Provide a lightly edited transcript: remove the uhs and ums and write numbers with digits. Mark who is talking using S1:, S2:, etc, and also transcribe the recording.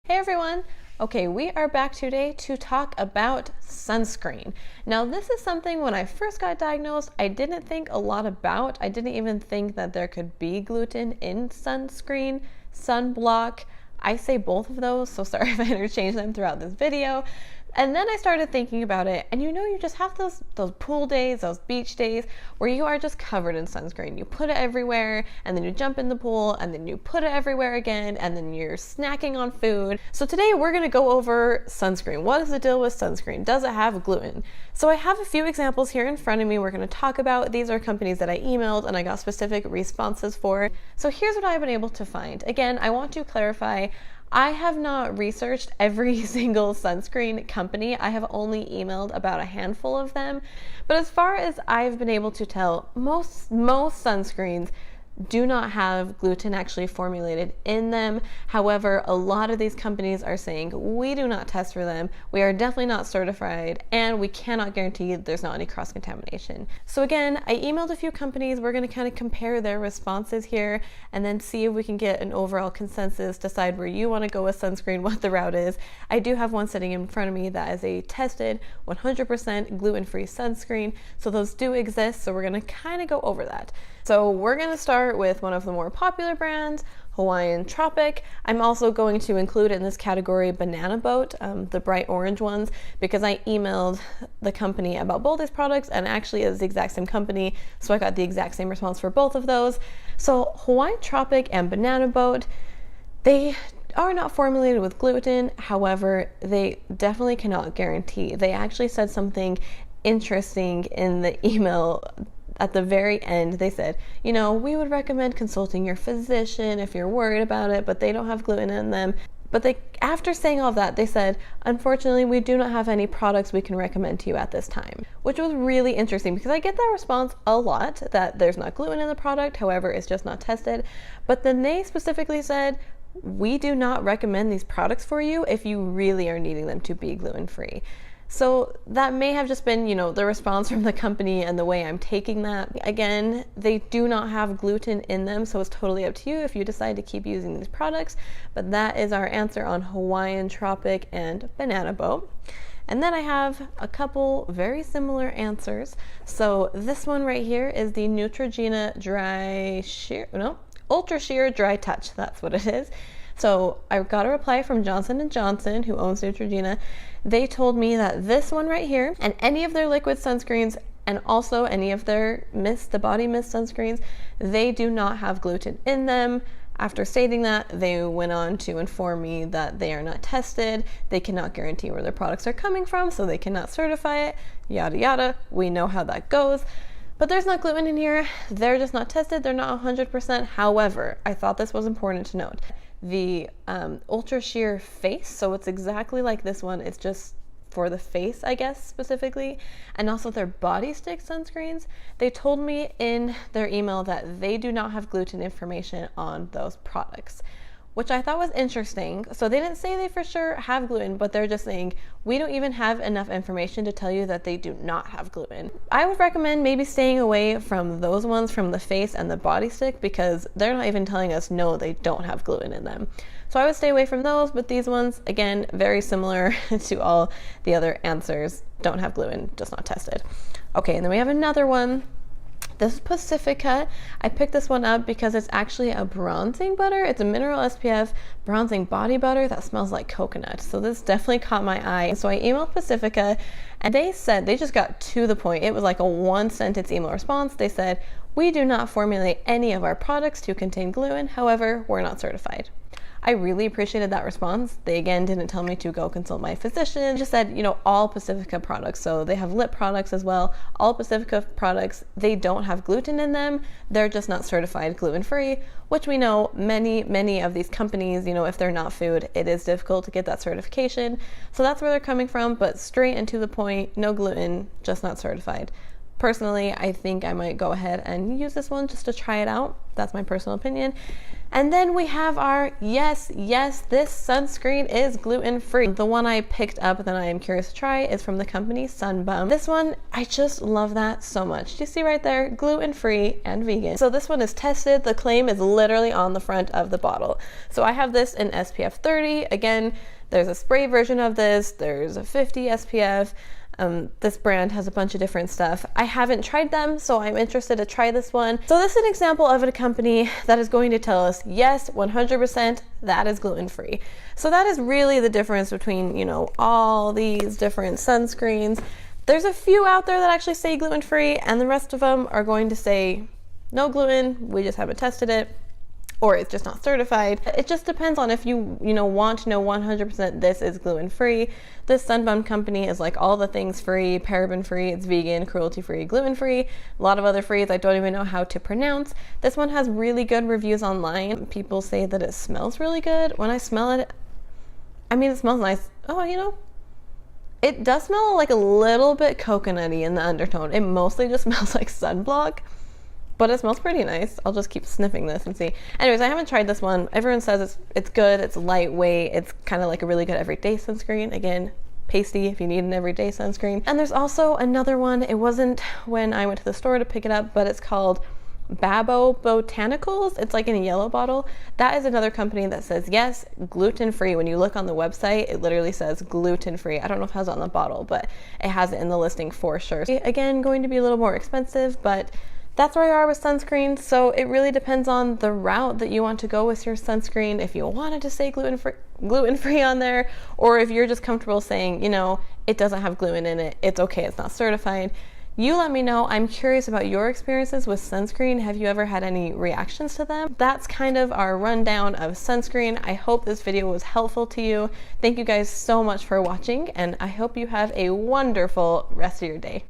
S1: Hey everyone! Okay, we are back today to talk about sunscreen. Now this is something when I first got diagnosed I didn't think a lot about. I didn't even think that there could be gluten in sunscreen, sunblock. I say both of those, so sorry if I interchange them throughout this video. And then I started thinking about it, and you just have those pool days, those beach days, where you are just covered in sunscreen. You put it everywhere, and then you jump in the pool, and then you put it everywhere again, and then you're snacking on food. So today we're gonna go over sunscreen. What is the deal with sunscreen? Does it have gluten? So I have a few examples here in front of me we're gonna talk about. These are companies that I emailed and I got specific responses for. So here's what I've been able to find. Again, I want to clarify, I have not researched every single sunscreen company. I have only emailed about a handful of them. But as far as I've been able to tell, most sunscreens do not have gluten actually formulated in them. However, a lot of these companies are saying we do not test for them, we are definitely not certified, and we cannot guarantee that there's not any cross-contamination. So again, I emailed a few companies. We're going to kind of compare their responses here and then see if we can get an overall consensus, decide where you want to go with sunscreen, what the route is. I do have one sitting in front of me that is a tested 100% gluten-free sunscreen, so those do exist, so we're going to kind of go over that. So we're going to start with one of the more popular brands, Hawaiian Tropic. I'm also going to include in this category Banana Boat, the bright orange ones, because I emailed the company about both these products, and actually it's the exact same company, so I got the exact same response for both of those. So Hawaiian Tropic and Banana Boat, they are not formulated with gluten. However, they definitely cannot guarantee. They actually said something interesting in the email. At the very end, they said, we would recommend consulting your physician if you're worried about it, but they don't have gluten in them. But after saying all that, they said, unfortunately, we do not have any products we can recommend to you at this time, which was really interesting because I get that response a lot, that there's not gluten in the product, however, it's just not tested. But then they specifically said, we do not recommend these products for you if you really are needing them to be gluten-free. So that may have just been, the response from the company and the way I'm taking that. Again, they do not have gluten in them, so it's totally up to you if you decide to keep using these products. But that is our answer on Hawaiian Tropic and Banana Boat. And then I have a couple very similar answers. So this one right here is the Neutrogena Ultra Sheer DryTouch. That's what it is. So I got a reply from Johnson & Johnson, who owns Neutrogena. They told me that this one right here and any of their liquid sunscreens and also any of their the body mist sunscreens, they do not have gluten in them. After stating that, they went on to inform me that they are not tested, they cannot guarantee where their products are coming from, so they cannot certify it, yada yada. We know how that goes. But there's not gluten in here, they're just not tested, they're not 100%. However, I thought this was important to note. The Ultra Sheer Face, so it's exactly like this one, it's just for the face, I guess, specifically, and also their body stick sunscreens, they told me in their email that they do not have gluten information on those products, which I thought was interesting. So they didn't say they for sure have gluten, but they're just saying, we don't even have enough information to tell you that they do not have gluten. I would recommend maybe staying away from those ones, from the face and the body stick, because they're not even telling us, no, they don't have gluten in them. So I would stay away from those, but these ones, again, very similar to all the other answers, don't have gluten, just not tested. Okay, and then we have another one. This is Pacifica. I picked this one up because it's actually a bronzing butter. It's a mineral SPF bronzing body butter that smells like coconut. So this definitely caught my eye. So I emailed Pacifica and they said, they just got to the point. It was like a 1-sentence email response. They said, we do not formulate any of our products to contain gluten. However, we're not certified. I really appreciated that response. They again didn't tell me to go consult my physician. They just said, all Pacifica products, so they have lip products as well. All Pacifica products, they don't have gluten in them. They're just not certified gluten-free, which we know many of these companies, if they're not food, it is difficult to get that certification. So that's where they're coming from, but straight and to the point, no gluten, just not certified. personally, I think I might go ahead and use this one just to try it out. That's my personal opinion. And then we have our yes, this sunscreen is gluten-free. The one I picked up that I am curious to try is from the company SunBum. This one, I just love that so much. Do you see right there? Gluten-free and vegan. So this one is tested. The claim is literally on the front of the bottle. So I have this in SPF 30. Again, there's a spray version of this. There's a 50 SPF. This brand has a bunch of different stuff. I haven't tried them, so I'm interested to try this one. So this is an example of a company that is going to tell us, yes, 100% that is gluten-free. So that is really the difference between, you know, all these different sunscreens. There's a few out there that actually say gluten-free, and the rest of them are going to say no gluten, we just haven't tested it, or it's just not certified. It just depends on if you want to know 100% this is gluten-free. This SunBum company is like all the things free, paraben-free, it's vegan, cruelty-free, gluten-free, a lot of other frees I don't even know how to pronounce. This one has really good reviews online. People say that it smells really good. When I smell it, I mean, it smells nice. Oh, you know, it does smell like a little bit coconutty in the undertone. It mostly just smells like sunblock, but it smells pretty nice. I'll just keep sniffing this and see. Anyways, I haven't tried this one. Everyone says it's good, it's lightweight, it's kind of like a really good everyday sunscreen. Again, pasty if you need an everyday sunscreen. And there's also another one. It wasn't when I went to the store to pick it up, but it's called Babo Botanicals. It's like in a yellow bottle. That is another company that says, yes, gluten-free. When you look on the website, it literally says gluten-free. I don't know if it has it on the bottle, but it has it in the listing for sure. Again, going to be a little more expensive, but that's where you are with sunscreen. So it really depends on the route that you want to go with your sunscreen. If you wanted to say gluten-free on there, or if you're just comfortable saying, you know, it doesn't have gluten in it, it's okay, it's not certified. You let me know. I'm curious about your experiences with sunscreen. Have you ever had any reactions to them? That's kind of our rundown of sunscreen. I hope this video was helpful to you. Thank you guys so much for watching, and I hope you have a wonderful rest of your day.